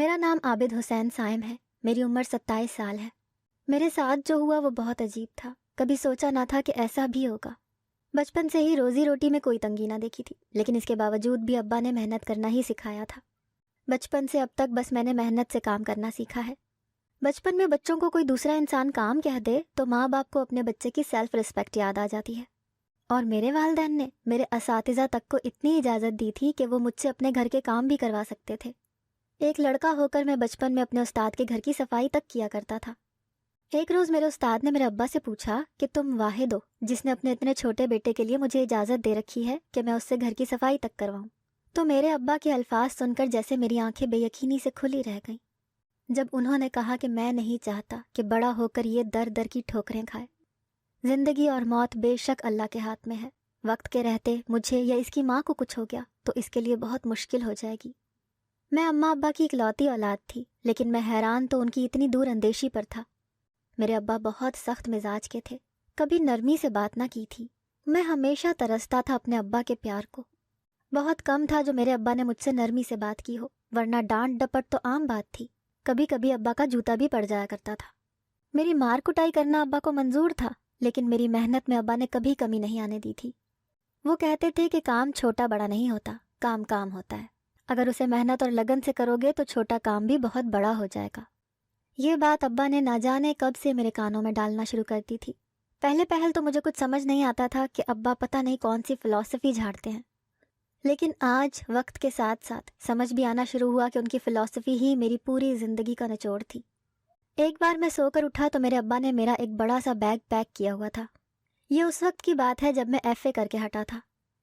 میرا نام عابد حسین صائم ہے. میری عمر 27 سال ہے. میرے ساتھ جو ہوا وہ بہت عجیب تھا. کبھی سوچا نہ تھا کہ ایسا بھی ہوگا. بچپن سے ہی روزی روٹی میں کوئی تنگی نہ دیکھی تھی، لیکن اس کے باوجود بھی ابا نے محنت کرنا ہی سکھایا تھا. بچپن سے اب تک بس میں نے محنت سے کام کرنا سیکھا ہے. بچپن میں بچوں کو کوئی دوسرا انسان کام کہہ دے تو ماں باپ کو اپنے بچے کی سیلف رسپیکٹ یاد آ جاتی ہے. اور میرے والدین نے میرے اساتذہ تک کو اتنی اجازت دی تھی کہ وہ مجھ سے اپنے گھر کے کام بھی کروا سکتے تھے. ایک لڑکا ہو کر میں بچپن میں اپنے استاد کے گھر کی صفائی تک کیا کرتا تھا. ایک روز میرے استاد نے میرے ابا سے پوچھا کہ تم واحد ہو جس نے اپنے اتنے چھوٹے بیٹے کے لیے مجھے اجازت دے رکھی ہے کہ میں اس سے گھر کی صفائی تک کرواؤں. تو میرے ابا کے الفاظ سن کر جیسے میری آنکھیں بے یقینی سے کھلی رہ گئیں جب انہوں نے کہا کہ میں نہیں چاہتا کہ بڑا ہو کر یہ در در کی ٹھوکریں کھائے. زندگی اور موت بے شک اللہ کے ہاتھ میں ہے. وقت کے رہتے مجھے یا اس کی ماں کو کچھ ہو گیا تو اس کے لیے بہت مشکل ہو جائے گی. میں اماں ابا کی اکلوتی اولاد تھی، لیکن میں حیران تو ان کی اتنی دور اندیشی پر تھا. میرے ابا بہت سخت مزاج کے تھے، کبھی نرمی سے بات نہ کی تھی. میں ہمیشہ ترستا تھا اپنے ابا کے پیار کو. بہت کم تھا جو میرے ابا نے مجھ سے نرمی سے بات کی ہو، ورنہ ڈانٹ ڈپٹ تو عام بات تھی. کبھی کبھی ابا کا جوتا بھی پڑ جایا کرتا تھا. میری مار کٹائی کرنا ابا کو منظور تھا، لیکن میری محنت میں ابا نے کبھی کمی نہیں آنے دی تھی. وہ کہتے تھے کہ کام چھوٹا بڑا نہیں ہوتا، کام کام ہوتا ہے. اگر اسے محنت اور لگن سے کرو گے تو چھوٹا کام بھی بہت بڑا ہو جائے گا. یہ بات ابا نے نہ جانے کب سے میرے کانوں میں ڈالنا شروع کر دی تھی. پہل تو مجھے کچھ سمجھ نہیں آتا تھا کہ ابا پتہ نہیں کون سی فلسفی جھاڑتے ہیں، لیکن آج وقت کے ساتھ ساتھ سمجھ بھی آنا شروع ہوا کہ ان کی فلسفی ہی میری پوری زندگی کا نچوڑ تھی. ایک بار میں سو کر اٹھا تو میرے ابا نے میرا ایک بڑا سا بیگ پیک کیا ہوا تھا. یہ اس وقت کی بات ہے جب میں ایف اے کر کے ہٹا تھا.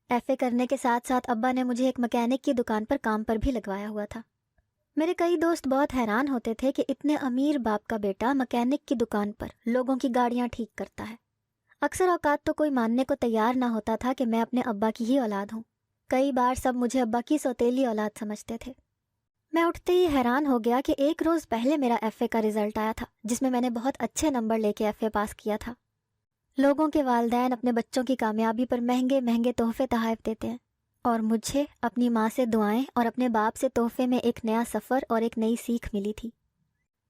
ایف اے کرنے کے ساتھ ساتھ ابا نے مجھے ایک مکینک کی دکان پر کام پر بھی لگوایا ہوا تھا. میرے کئی دوست بہت حیران ہوتے تھے کہ اتنے امیر باپ کا بیٹا مکینک کی دکان پر لوگوں کی گاڑیاں ٹھیک کرتا ہے. اکثر اوقات تو کوئی ماننے کو تیار نہ ہوتا تھا کہ میں اپنے ابا کی ہی اولاد ہوں. کئی بار سب مجھے ابا کی سوتیلی اولاد سمجھتے تھے. میں اٹھتے ہی حیران ہو گیا کہ ایک روز پہلے میرا ایف اے کا رزلٹ آیا تھا جس میں نے بہت اچھے نمبر لے کے ایف اے پاس کیا تھا. لوگوں کے والدین اپنے بچوں کی کامیابی پر مہنگے مہنگے تحفے تحائف دیتے ہیں، اور مجھے اپنی ماں سے دعائیں اور اپنے باپ سے تحفے میں ایک نیا سفر اور ایک نئی سیکھ ملی تھی.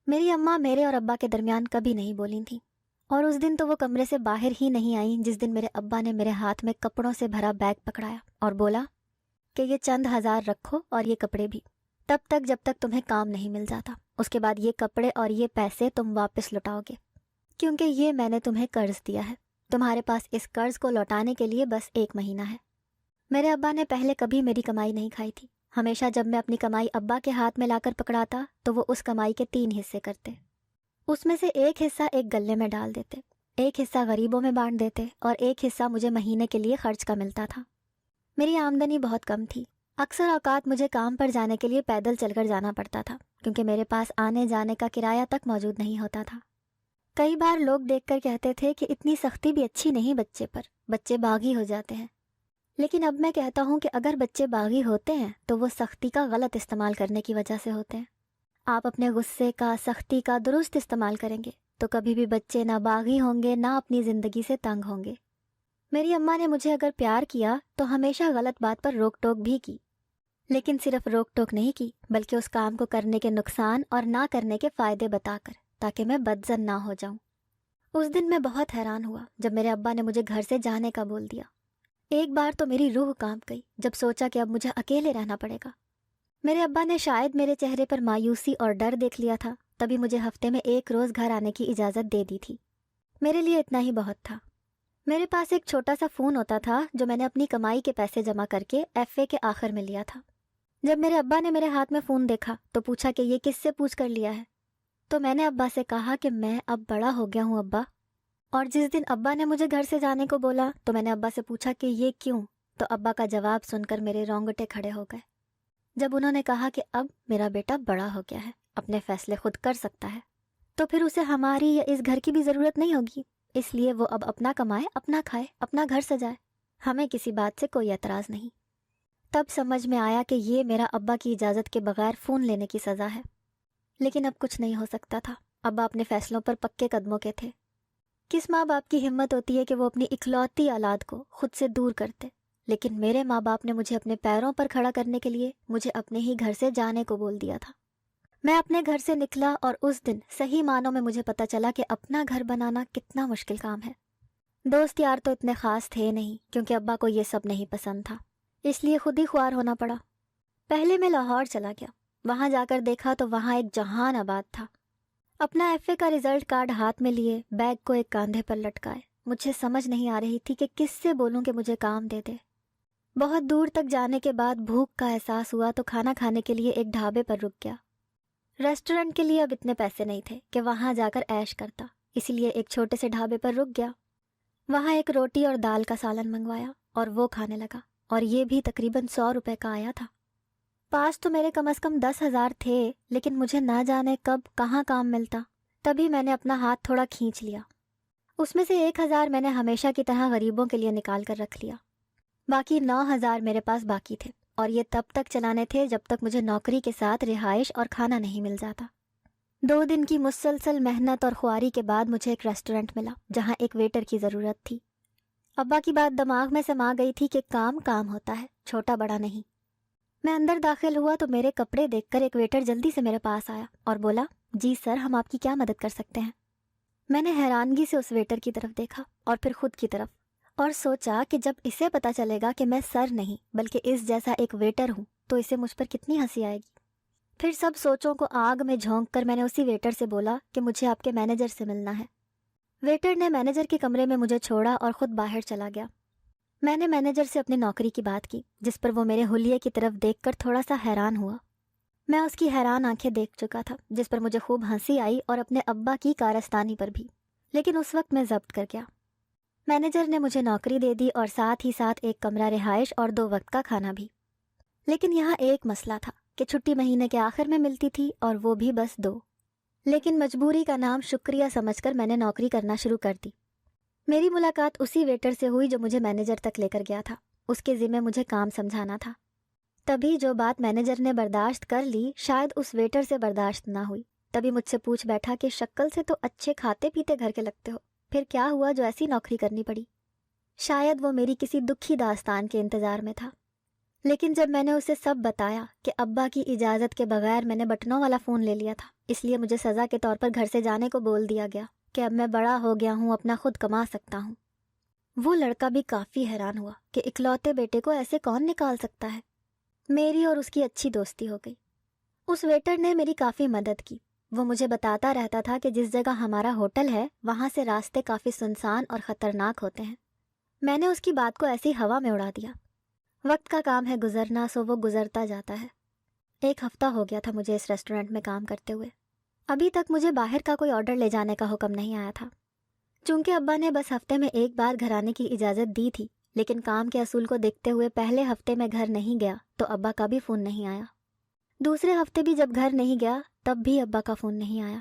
میری اماں میرے اور ابا کے درمیان کبھی نہیں بولی تھیں، اور اس دن تو وہ کمرے سے باہر ہی نہیں آئیں جس دن میرے ابا نے میرے ہاتھ میں کپڑوں سے بھرا بیگ پکڑایا اور بولا کہ یہ چند ہزار رکھو اور یہ کپڑے بھی، تب تک جب تک تمہیں کام نہیں مل جاتا. اس کے بعد یہ کپڑے اور یہ پیسے تم واپس لوٹاؤ گے، کیونکہ یہ میں نے تمہیں قرض دیا ہے. تمہارے پاس اس قرض کو لوٹانے کے لیے بس 1 مہینہ ہے. میرے ابا نے پہلے کبھی میری کمائی نہیں کھائی تھی. ہمیشہ جب میں اپنی کمائی ابا کے ہاتھ میں لا کر پکڑاتا تو وہ اس کمائی کے 3 حصے کرتے. اس میں سے ایک حصہ ایک گلے میں ڈال دیتے، ایک حصہ غریبوں میں بانٹ دیتے، اور ایک حصہ مجھے مہینے کے لیے خرچ کا ملتا تھا. میری آمدنی بہت کم تھی. اکثر اوقات مجھے کام پر جانے کے لیے پیدل چل کر جانا پڑتا تھا، کیونکہ میرے پاس آنے جانے کا کرایہ تک موجود نہیں ہوتا تھا. کئی بار لوگ دیکھ کر کہتے تھے کہ اتنی سختی بھی اچھی نہیں بچے پر، بچے باغی ہو جاتے ہیں. لیکن اب میں کہتا ہوں کہ اگر بچے باغی ہوتے ہیں تو وہ سختی کا غلط استعمال کرنے کی وجہ سے ہوتے ہیں. آپ اپنے غصے کا، سختی کا درست استعمال کریں گے تو کبھی بھی بچے نہ باغی ہوں گے، نہ اپنی زندگی سے تنگ ہوں گے. میری اماں نے مجھے اگر پیار کیا تو ہمیشہ غلط بات پر روک ٹوک بھی کی، لیکن صرف روک ٹوک نہیں کی بلکہ اس کام کو کرنے کے نقصان اور نہ کرنے کے فائدے بتا کر، تاکہ میں بدظن نہ ہو جاؤں. اس دن میں بہت حیران ہوا جب میرے ابا نے مجھے گھر سے جانے کا بول دیا. ایک بار تو میری روح کانپ گئی جب سوچا کہ اب مجھے اکیلے رہنا پڑے گا. میرے ابا نے شاید میرے چہرے پر مایوسی اور ڈر دیکھ لیا تھا، تبھی مجھے ہفتے میں 1 روز گھر آنے کی اجازت دے دی تھی. میرے لیے اتنا ہی بہت تھا. میرے پاس ایک چھوٹا سا فون ہوتا تھا جو میں نے اپنی کمائی کے پیسے جمع کر کے ایف اے کے آخر میں لیا تھا. جب میرے ابا نے میرے ہاتھ میں فون دیکھا تو پوچھا کہ یہ کس سے پوچھ کر لیا ہے. تو میں نے ابا سے کہا کہ میں اب بڑا ہو گیا ہوں ابا. اور جس دن ابا نے مجھے گھر سے جانے کو بولا تو میں نے ابا سے پوچھا کہ یہ کیوں، تو ابا کا جواب سن کر میرے رونگٹے کھڑے ہو گئے. جب انہوں نے کہا کہ اب میرا بیٹا بڑا ہو گیا ہے، اپنے فیصلے خود کر سکتا ہے، تو پھر اسے ہماری یا اس گھر کی بھی ضرورت نہیں ہوگی، اس لیے وہ اب اپنا کمائے، اپنا کھائے، اپنا گھر سجائے، ہمیں کسی بات سے کوئی اعتراض نہیں. تب سمجھ میں آیا کہ یہ میرا ابا کی اجازت کے بغیر فون لینے کی سزا ہے. لیکن اب کچھ نہیں ہو سکتا تھا. ابا اپنے فیصلوں پر پکے قدموں کے تھے. کس ماں باپ کی ہمت ہوتی ہے کہ وہ اپنی اکلوتی اولاد کو خود سے دور کرتے، لیکن میرے ماں باپ نے مجھے اپنے پیروں پر کھڑا کرنے کے لیے مجھے اپنے ہی گھر سے جانے کو بول دیا تھا. میں اپنے گھر سے نکلا اور اس دن صحیح معنوں میں مجھے پتہ چلا کہ اپنا گھر بنانا کتنا مشکل کام ہے۔ دوست یار تو اتنے خاص تھے نہیں کیونکہ ابا کو یہ سب نہیں پسند تھا، اس لیے خود ہی خوار ہونا پڑا۔ پہلے میں لاہور چلا گیا، وہاں جا کر دیکھا تو وہاں ایک جہان آباد تھا۔ اپنا ایف اے کا رزلٹ کارڈ ہاتھ میں لیے بیگ کو ایک کاندھے پر لٹکائے مجھے سمجھ نہیں آ رہی تھی کہ کس سے بولوں کہ مجھے کام دے دے۔ بہت دور تک جانے کے بعد بھوک کا احساس ہوا تو کھانا کھانے کے لیے ایک ڈھابے پر رک گیا۔ ریسٹورنٹ کے لیے اب اتنے پیسے نہیں تھے کہ وہاں جا کر عیش کرتا، اسی لیے ایک چھوٹے سے ڈھابے پر رک گیا۔ وہاں ایک روٹی اور دال کا سالن منگوایا اور وہ کھانے لگا، اور یہ بھی تقریباً 100 روپے کا آیا تھا۔ پاس تو میرے کم از کم 10,000 تھے، لیکن مجھے نہ جانے کب کہاں کام ملتا۔ تبھی میں نے اپنا ہاتھ تھوڑا کھینچ لیا، اس میں سے 1,000 میں نے ہمیشہ کی طرح غریبوں کے لیے نکال کر رکھ لیا، باقی 9,000 میرے پاس باقی تھے، اور یہ تب تک چلانے تھے جب تک مجھے نوکری کے ساتھ رہائش اور کھانا نہیں مل جاتا۔ 2 دن کی مسلسل محنت اور خواری کے بعد مجھے ایک ریسٹورنٹ ملا جہاں ایک ویٹر کی ضرورت تھی۔ ابا کی بات دماغ میں سما گئی تھی کہ کام کام ہوتا ہے، چھوٹا بڑا نہیں۔ میں اندر داخل ہوا تو میرے کپڑے دیکھ کر ایک ویٹر جلدی سے میرے پاس آیا اور بولا، جی سر، ہم آپ کی کیا مدد کر سکتے ہیں؟ میں نے حیرانگی سے اس ویٹر کی طرف دیکھا اور پھر خود کی طرف، اور سوچا کہ جب اسے پتا چلے گا کہ میں سر نہیں بلکہ اس جیسا ایک ویٹر ہوں تو اسے مجھ پر کتنی ہنسی آئے گی۔ پھر سب سوچوں کو آگ میں جھونک کر میں نے اسی ویٹر سے بولا کہ مجھے آپ کے مینیجر سے ملنا ہے۔ ویٹر نے مینیجر کے کمرے میں مجھے چھوڑا اور خود باہر چلا گیا۔ میں نے مینیجر سے اپنی نوکری کی بات کی، جس پر وہ میرے حلیے کی طرف دیکھ کر تھوڑا سا حیران ہوا۔ میں اس کی حیران آنکھیں دیکھ چکا تھا، جس پر مجھے خوب ہنسی آئی اور اپنے ابا کی کارستانی پر بھی، لیکن اس وقت میں ضبط کر گیا۔ مینیجر نے مجھے نوکری دے دی اور ساتھ ہی ساتھ ایک کمرہ رہائش اور 2 وقت کا کھانا بھی، لیکن یہاں ایک مسئلہ تھا کہ چھٹی مہینے کے آخر میں ملتی تھی اور وہ بھی بس 2۔ لیکن مجبوری کا نام شکریہ سمجھ کر میں نے نوکری کرنا شروع کر دی۔ میری ملاقات اسی ویٹر سے ہوئی جو مجھے مینیجر تک لے کر گیا تھا، اس کے ذمہ مجھے کام سمجھانا تھا۔ تبھی جو بات مینیجر نے برداشت کر لی شاید اس ویٹر سے برداشت نہ ہوئی، تبھی مجھ سے پوچھ بیٹھا کہ شکل سے تو اچھے کھاتے پیتے گھر کے لگتے ہو، پھر کیا ہوا جو ایسی نوکری کرنی پڑی؟ شاید وہ میری کسی دکھی داستان کے انتظار میں تھا، لیکن جب میں نے اسے سب بتایا کہ ابا کی اجازت کے بغیر میں نے بٹنوں والا فون لے لیا تھا، اس لیے مجھے سزا کے طور پر گھر سے جانے کو بول دیا گیا کہ اب میں بڑا ہو گیا ہوں، اپنا خود کما سکتا ہوں۔ وہ لڑکا بھی کافی حیران ہوا کہ اکلوتے بیٹے کو ایسے کون نکال سکتا ہے۔ میری اور اس کی اچھی دوستی ہو گئی۔ اس ویٹر نے میری کافی مدد کی، وہ مجھے بتاتا رہتا تھا کہ جس جگہ ہمارا ہوٹل ہے وہاں سے راستے کافی سنسان اور خطرناک ہوتے ہیں۔ میں نے اس کی بات کو ایسی ہوا میں اڑا دیا۔ وقت کا کام ہے گزرنا، سو وہ گزرتا جاتا ہے۔ 1 ہفتہ ہو گیا تھا مجھے اس ریسٹورنٹ میں کام کرتے ہوئے، ابھی تک مجھے باہر کا کوئی آرڈر لے جانے کا حکم نہیں آیا تھا۔ چونکہ ابا نے بس ہفتے میں 1 بار گھر آنے کی اجازت دی تھی، لیکن کام کے اصول کو دیکھتے ہوئے پہلے ہفتے میں گھر نہیں گیا تو ابا کا بھی فون نہیں آیا۔ دوسرے ہفتے بھی جب گھر نہیں گیا تب بھی ابا کا فون نہیں آیا۔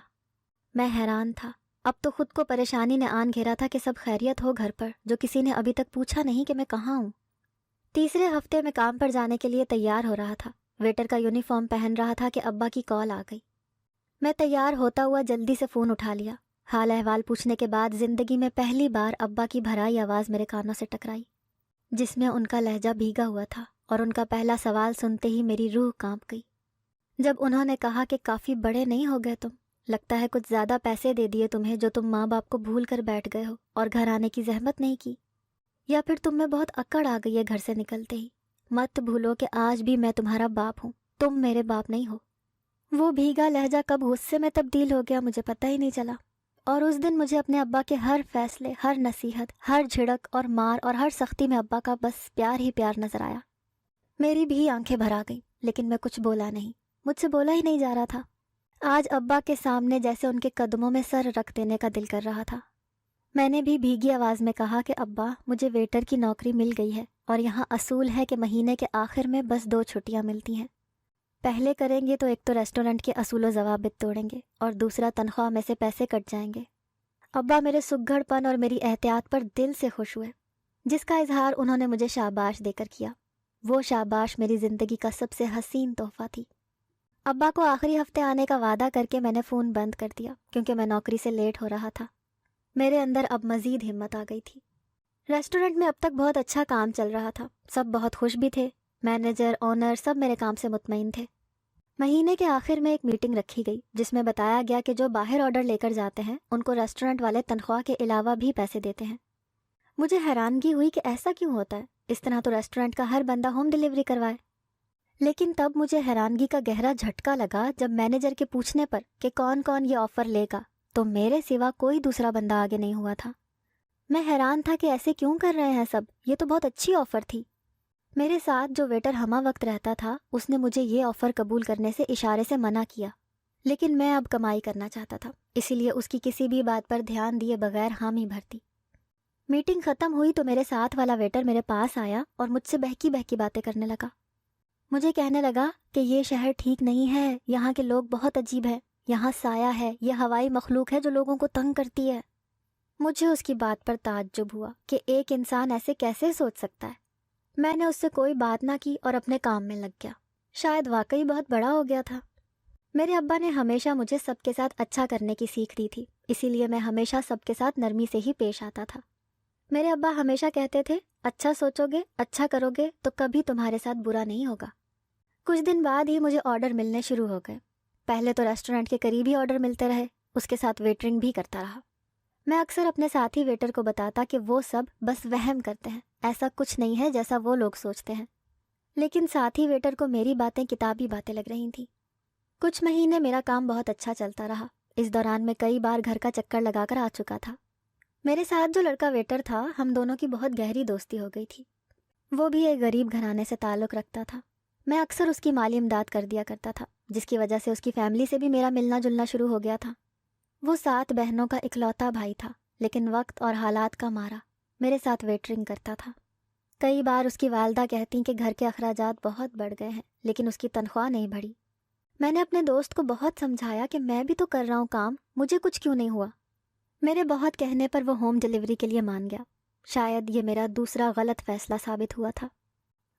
میں حیران تھا، اب تو خود کو پریشانی نے آن گھیرا تھا کہ سب خیریت ہو گھر پر، جو کسی نے ابھی تک پوچھا نہیں کہ میں کہاں ہوں۔ تیسرے ہفتے میں کام پر جانے کے لیے تیار ہو رہا تھا، ویٹر کا یونیفارم پہن رہا تھا کہ ابا کی کال آ گئی۔ میں تیار ہوتا ہوا جلدی سے فون اٹھا لیا۔ حال احوال پوچھنے کے بعد زندگی میں پہلی بار ابا کی بھرائی آواز میرے کانوں سے ٹکرائی، جس میں ان کا لہجہ بھیگا ہوا تھا، اور ان کا پہلا سوال سنتے ہی میری روح کانپ گئی۔ جب انہوں نے کہا کہ کافی بڑے نہیں ہو گئے تم، لگتا ہے کچھ زیادہ پیسے دے دیے تمہیں جو تم ماں باپ کو بھول کر بیٹھ گئے ہو اور گھر آنے کی زحمت نہیں کی، یا پھر تم میں بہت اکڑ آ گئی ہے گھر سے نکلتے ہی۔ مت بھولو کہ آج بھی میں تمہارا باپ ہوں، تم میرے باپ نہیں ہو۔ وہ بھیگا لہجہ کب غصے میں تبدیل ہو گیا مجھے پتہ ہی نہیں چلا، اور اس دن مجھے اپنے ابا کے ہر فیصلے، ہر نصیحت، ہر جھڑک اور مار اور ہر سختی میں ابا کا بس پیار ہی پیار نظر آیا۔ میری بھی آنکھیں بھر آ گئیں، لیکن میں کچھ بولا نہیں، مجھ سے بولا ہی نہیں جا رہا تھا۔ آج ابا کے سامنے جیسے ان کے قدموں میں سر رکھ دینے کا دل کر رہا تھا۔ میں نے بھی بھیگی آواز میں کہا کہ ابا، مجھے ویٹر کی نوکری مل گئی ہے، اور یہاں اصول ہے کہ مہینے کے آخر میں بس 2 چھٹیاں ملتی ہیں۔ پہلے کریں گے تو ایک تو ریسٹورنٹ کے اصول و ضوابط توڑیں گے، اور دوسرا تنخواہ میں سے پیسے کٹ جائیں گے۔ ابا میرے سگڑ پن اور میری احتیاط پر دل سے خوش ہوئے، جس کا اظہار انہوں نے مجھے شاباش دے کر کیا۔ وہ شاباش میری زندگی کا سب سے حسین تحفہ تھی۔ ابا کو آخری ہفتے آنے کا وعدہ کر کے میں نے فون بند کر دیا، کیونکہ میں نوکری سے لیٹ ہو رہا تھا۔ میرے اندر اب مزید ہمت آ گئی تھی۔ ریسٹورنٹ میں اب تک بہت اچھا کام چل رہا تھا، سب بہت خوش بھی تھے، مینیجر، آنر سب میرے کام سے مطمئن تھے۔ مہینے کے آخر میں ایک میٹنگ رکھی گئی جس میں بتایا گیا کہ جو باہر آرڈر لے کر جاتے ہیں ان کو ریسٹورنٹ والے تنخواہ کے علاوہ بھی پیسے دیتے ہیں۔ مجھے حیرانگی ہوئی کہ ایسا کیوں ہوتا ہے، اس طرح تو ریسٹورنٹ کا ہر بندہ ہوم ڈیلیوری کروائے۔ لیکن تب مجھے حیرانگی کا گہرا جھٹکا لگا جب مینیجر کے پوچھنے پر کہ کون کون یہ آفر لے گا تو میرے سوا کوئی دوسرا بندہ آگے نہیں ہوا تھا۔ میں حیران تھا کہ ایسے کیوں کر رہے ہیں سب، یہ تو بہت اچھی آفر تھی۔ میرے ساتھ جو ویٹر ہمہ وقت رہتا تھا اس نے مجھے یہ آفر قبول کرنے سے اشارے سے منع کیا، لیکن میں اب کمائی کرنا چاہتا تھا، اسی لیے اس کی کسی بھی بات پر دھیان دیے بغیر حامی بھرتی۔ میٹنگ ختم ہوئی تو میرے ساتھ والا ویٹر میرے پاس آیا اور مجھ سے بہکی بہکی باتیں کرنے لگا۔ مجھے کہنے لگا کہ یہ شہر ٹھیک نہیں ہے، یہاں کے لوگ بہت عجیب ہیں، یہاں سایہ ہے، یہ ہوائی مخلوق ہے جو لوگوں کو تنگ کرتی ہے۔ مجھے اس کی بات پر تعجب ہوا کہ ایک انسان ایسے کیسے سوچ سکتا ہے۔ میں نے اس سے کوئی بات نہ کی اور اپنے کام میں لگ گیا، شاید واقعی بہت بڑا ہو گیا تھا۔ میرے ابا نے ہمیشہ مجھے سب کے ساتھ اچھا کرنے کی سیکھ دی تھی، اسی لیے میں ہمیشہ سب کے ساتھ نرمی سے ہی پیش آتا تھا۔ میرے ابا ہمیشہ کہتے تھے اچھا سوچو گے، اچھا کرو گے تو کبھی تمہارے ساتھ برا نہیں ہوگا۔ کچھ دن بعد ہی مجھے آرڈر ملنے شروع ہو گئے۔ پہلے تو ریسٹورنٹ کے قریب ہی آرڈر ملتے رہے، اس کے ساتھ ویٹرنگ بھی کرتا رہا۔ میں اکثر اپنے ساتھی ویٹر کو بتاتا کہ وہ سب بس وہم کرتے ہیں، ایسا کچھ نہیں ہے جیسا وہ لوگ سوچتے ہیں، لیکن ساتھی ویٹر کو میری باتیں کتابی باتیں لگ رہی تھیں۔ کچھ مہینے میرا کام بہت اچھا چلتا رہا۔ اس دوران میں کئی بار گھر کا چکر لگا کر آ چکا تھا۔ میرے ساتھ جو لڑکا ویٹر تھا، ہم دونوں کی بہت گہری دوستی ہو گئی تھی۔ وہ بھی ایک غریب گھرانے سے تعلق رکھتا تھا۔ میں اکثر اس کی مالی امداد کر دیا کرتا تھا، جس کی وجہ سے اس کی فیملی سے بھی میرا ملنا جلنا شروع ہو گیا تھا۔ وہ 7 بہنوں کا اکلوتا بھائی تھا، لیکن وقت اور حالات کا مارا میرے ساتھ ویٹرنگ کرتا تھا۔ کئی بار اس کی والدہ کہتی کہ گھر کے اخراجات بہت بڑھ گئے ہیں، لیکن اس کی تنخواہ نہیں بڑھی۔ میں نے اپنے دوست کو بہت سمجھایا کہ میں بھی تو کر رہا ہوں کام، مجھے کچھ کیوں نہیں ہوا۔ میرے بہت کہنے پر وہ ہوم ڈیلیوری کے لیے مان گیا۔ شاید یہ میرا دوسرا غلط فیصلہ ثابت ہوا تھا۔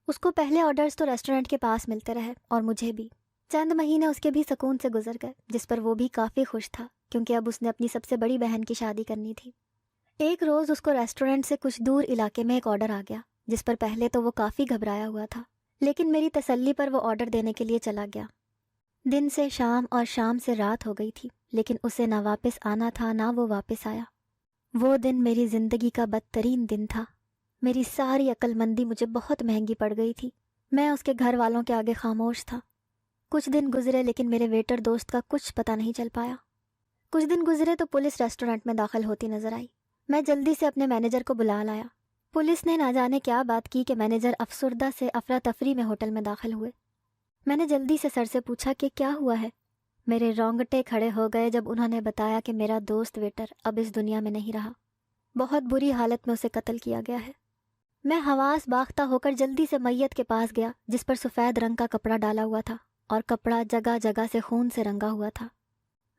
اس کو پہلے آرڈرز تو ریسٹورنٹ کے پاس ملتے رہے اور مجھے بھی۔ چند مہینے اس کے بھی سکون سے گزر گئے، جس پر وہ بھی کافی خوش تھا کیونکہ اب اس نے اپنی سب سے بڑی بہن کی شادی کرنی تھی۔ ایک روز اس کو ریسٹورنٹ سے کچھ دور علاقے میں ایک آرڈر آ گیا، جس پر پہلے تو وہ کافی گھبرایا ہوا تھا، لیکن میری تسلی پر وہ آرڈر دینے کے لیے چلا گیا۔ دن سے شام اور شام سے رات ہو گئی تھی، لیکن اسے نہ واپس آنا تھا نہ وہ واپس آیا۔ وہ دن میری زندگی کا بدترین دن تھا۔ میری ساری عقل مندی مجھے بہت مہنگی پڑ گئی تھی۔ میں اس کے گھر والوں کے آگے خاموش تھا۔ کچھ دن گزرے لیکن میرے ویٹر دوست کا کچھ پتہ نہیں چل پایا۔ کچھ دن گزرے تو پولیس ریسٹورنٹ میں داخل ہوتی نظر آئی۔ میں جلدی سے اپنے مینیجر کو بلا لایا۔ پولیس نے نہ جانے کیا بات کی کہ مینیجر افسردہ سے افراتفری میں ہوٹل میں داخل ہوئے۔ میں نے جلدی سے سر سے پوچھا کہ کیا ہوا ہے۔ میرے رونگٹے کھڑے ہو گئے جب انہوں نے بتایا کہ میرا دوست ویٹر اب اس دنیا میں نہیں رہا، بہت بری حالت میں اسے قتل کیا گیا ہے۔ میں حواس باختہ ہو کر جلدی سے میت کے پاس گیا، جس پر سفید رنگ کا کپڑا ڈالا ہوا تھا اور کپڑا جگہ جگہ سے خون سے رنگا ہوا تھا۔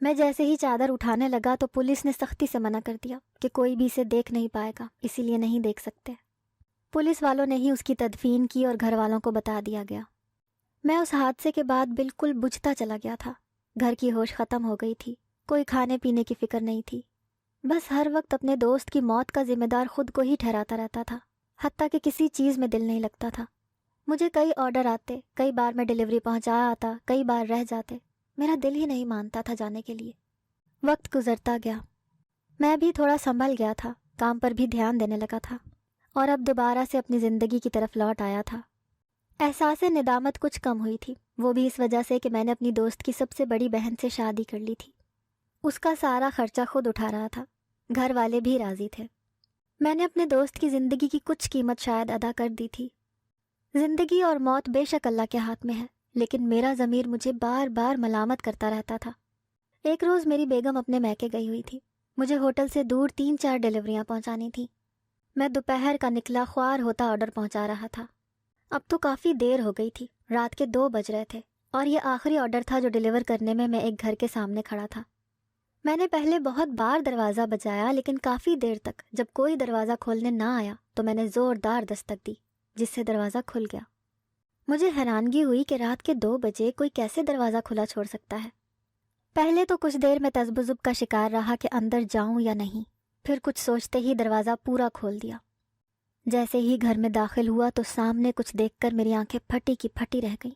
میں جیسے ہی چادر اٹھانے لگا تو پولیس نے سختی سے منع کر دیا کہ کوئی بھی اسے دیکھ نہیں پائے گا، اسی لیے نہیں دیکھ سکتے۔ پولیس والوں نے ہی اس کی تدفین کی اور گھر والوں کو بتا دیا گیا۔ میں اس حادثے کے بعد بالکل بجھتا چلا گیا تھا۔ گھر کی ہوش ختم ہو گئی تھی، کوئی کھانے پینے کی فکر نہیں تھی، بس ہر وقت اپنے دوست کی موت کا ذمہ دار خود کو ہی ٹھہراتا رہتا تھا، حتیٰ کہ کسی چیز میں دل نہیں لگتا تھا۔ مجھے کئی آرڈر آتے، کئی بار میں ڈیلیوری پہنچا آتا، کئی بار رہ جاتے، میرا دل ہی نہیں مانتا تھا جانے کے لیے۔ وقت گزرتا گیا، میں بھی تھوڑا سنبھل گیا تھا، کام پر بھی دھیان دینے لگا تھا اور اب دوبارہ سے اپنی زندگی کی طرف لوٹ آیا تھا۔ احساس ندامت کچھ کم ہوئی تھی، وہ بھی اس وجہ سے کہ میں نے اپنی دوست کی سب سے بڑی بہن سے شادی کر لی تھی۔ اس کا سارا خرچہ خود اٹھا رہا تھا، گھر والے بھی راضی تھے۔ میں نے اپنے دوست کی زندگی کی کچھ قیمت شاید ادا کر دی تھی۔ زندگی اور موت بے شک اللہ کے ہاتھ میں ہے، لیکن میرا ضمیر مجھے بار بار ملامت کرتا رہتا تھا۔ ایک روز میری بیگم اپنے میکے گئی ہوئی تھی، مجھے ہوٹل سے دور 3-4 ڈیلیوریاں پہنچانی تھیں۔ میں دوپہر کا نکلا خوار ہوتا آرڈر پہنچا رہا تھا۔ اب تو کافی دیر ہو گئی تھی، رات کے 2 بج رہے تھے اور یہ آخری آرڈر تھا جو ڈیلیور کرنے میں ایک گھر کے سامنے کھڑا تھا۔ میں نے پہلے بہت بار دروازہ بجایا، لیکن کافی دیر تک جب کوئی دروازہ کھولنے نہ آیا تو میں نے زوردار دستک دی، جس سے دروازہ کھل گیا۔ مجھے حیرانگی ہوئی کہ رات کے 2 بجے کوئی کیسے دروازہ کھلا چھوڑ سکتا ہے۔ پہلے تو کچھ دیر میں تذبذب کا شکار رہا کہ اندر جاؤں یا نہیں، پھر کچھ سوچتے ہی دروازہ پورا کھول دیا۔ جیسے ہی گھر میں داخل ہوا تو سامنے کچھ دیکھ کر میری آنکھیں پھٹی کی پھٹی رہ گئیں۔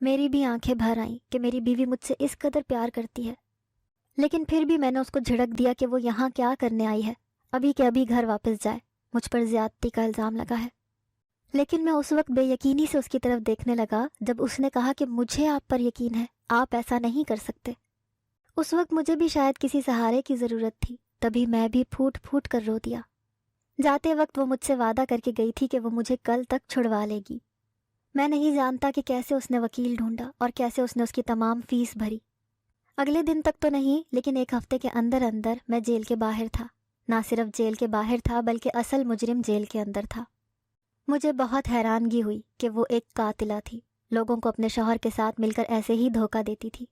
میری بھی آنکھیں بھر آئیں کہ میری بیوی مجھ سے اس قدر پیار کرتی ہے، لیکن پھر بھی میں نے اس کو جھڑک دیا کہ وہ یہاں کیا کرنے آئی ہے، ابھی کہ ابھی گھر واپس جائے، مجھ پر زیادتی کا الزام لگا ہے۔ لیکن میں اس وقت بے یقینی سے اس کی طرف دیکھنے لگا جب اس نے کہا کہ مجھے آپ پر یقین ہے، آپ ایسا نہیں کر سکتے۔ اس وقت مجھے بھی شاید کسی سہارے کی ضرورت تھی، تبھی میں بھی پھوٹ پھوٹ کر رو دیا۔ جاتے وقت وہ مجھ سے وعدہ کر کے گئی تھی کہ وہ مجھے کل تک چھڑوا لے گی۔ میں نہیں جانتا کہ کیسے اس نے وکیل ڈھونڈا اور کیسے اس نے اس کی تمام فیس بھری۔ اگلے دن تک تو نہیں، لیکن ایک ہفتے کے اندر اندر میں جیل کے باہر تھا۔ نہ صرف جیل کے باہر تھا بلکہ اصل مجرم جیل کے اندر تھا۔ مجھے بہت حیرانگی ہوئی کہ وہ ایک قاتلہ تھی، لوگوں کو اپنے شوہر کے ساتھ مل کر ایسے ہی دھوکہ دیتی تھی،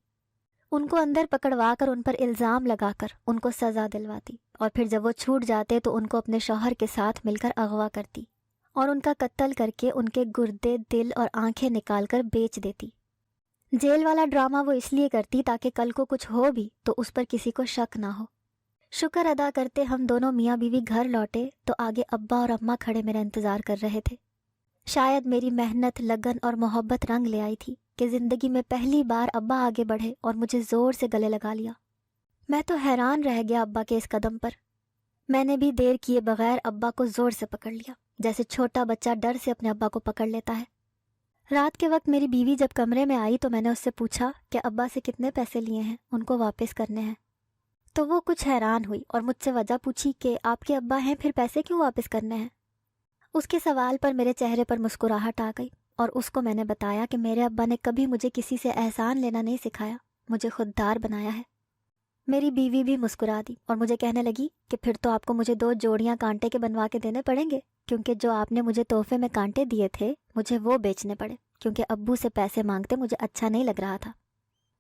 ان کو اندر پکڑوا کر ان پر الزام لگا کر ان کو سزا دلواتی، اور پھر جب وہ چھوٹ جاتے تو ان کو اپنے شوہر کے ساتھ مل کر اغوا کرتی اور ان کا قتل کر کے ان کے گردے، دل اور آنکھیں نکال کر بیچ دیتی۔ جیل والا ڈرامہ وہ اس لیے کرتی تاکہ کل کو کچھ ہو بھی تو اس پر کسی کو شک نہ ہو۔ شکر ادا کرتے ہم دونوں میاں بیوی گھر لوٹے تو آگے ابا اور اماں کھڑے میرا انتظار کر رہے تھے۔ شاید میری محنت، لگن اور محبت رنگ لے آئی تھی کہ زندگی میں پہلی بار ابا آگے بڑھے اور مجھے زور سے گلے لگا لیا۔ میں تو حیران رہ گیا ابا کے اس قدم پر۔ میں نے بھی دیر کیے بغیر ابا کو زور سے پکڑ لیا، جیسے چھوٹا بچہ ڈر سے اپنے ابا کو پکڑ لیتا ہے۔ رات کے وقت میری بیوی جب کمرے میں آئی تو میں نے اس سے پوچھا کہ ابا سے کتنے پیسے لیے ہیں، ان کو واپس کرنے ہیں۔ تو وہ کچھ حیران ہوئی اور مجھ سے وجہ پوچھی کہ آپ کے ابا ہیں، پھر پیسے کیوں واپس کرنے ہیں؟ اس کے سوال پر میرے چہرے پر مسکراہٹ آ گئی اور اس کو میں نے بتایا کہ میرے ابا نے کبھی مجھے کسی سے احسان لینا نہیں سکھایا، مجھے خوددار بنایا ہے۔ میری بیوی بھی مسکرا دی اور مجھے کہنے لگی کہ پھر تو آپ کو مجھے 2 جوڑیاں کانٹے کے بنوا کے دینے پڑیں گے، کیونکہ جو آپ نے مجھے تحفے میں کانٹے دیے تھے مجھے وہ بیچنے پڑے، کیونکہ ابو سے پیسے مانگتے مجھے اچھا نہیں لگ رہا تھا۔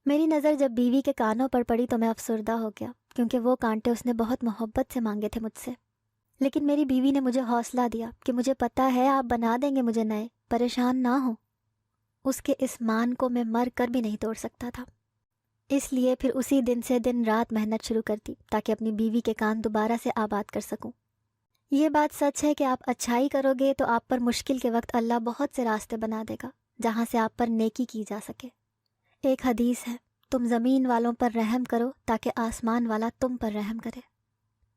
میری نظر جب بیوی کے کانوں پر پڑی تو میں افسردہ ہو گیا، کیونکہ وہ کانٹے اس نے بہت محبت سے مانگے تھے مجھ سے۔ لیکن میری بیوی نے مجھے حوصلہ دیا کہ مجھے پتہ ہے آپ بنا دیں گے مجھے نئے، پریشان نہ ہوں۔ اس کے اس مان کو میں مر کر بھی نہیں توڑ سکتا تھا، اس لیے پھر اسی دن سے دن رات محنت شروع کر دی تاکہ اپنی بیوی کے کان دوبارہ سے آباد کر سکوں۔ یہ بات سچ ہے کہ آپ اچھائی کرو گے تو آپ پر مشکل کے وقت اللہ بہت سے راستے بنا دے گا جہاں سے آپ پر نیکی کی جا سکے۔ ایک حدیث ہے، تم زمین والوں پر رحم کرو تاکہ آسمان والا تم پر رحم کرے۔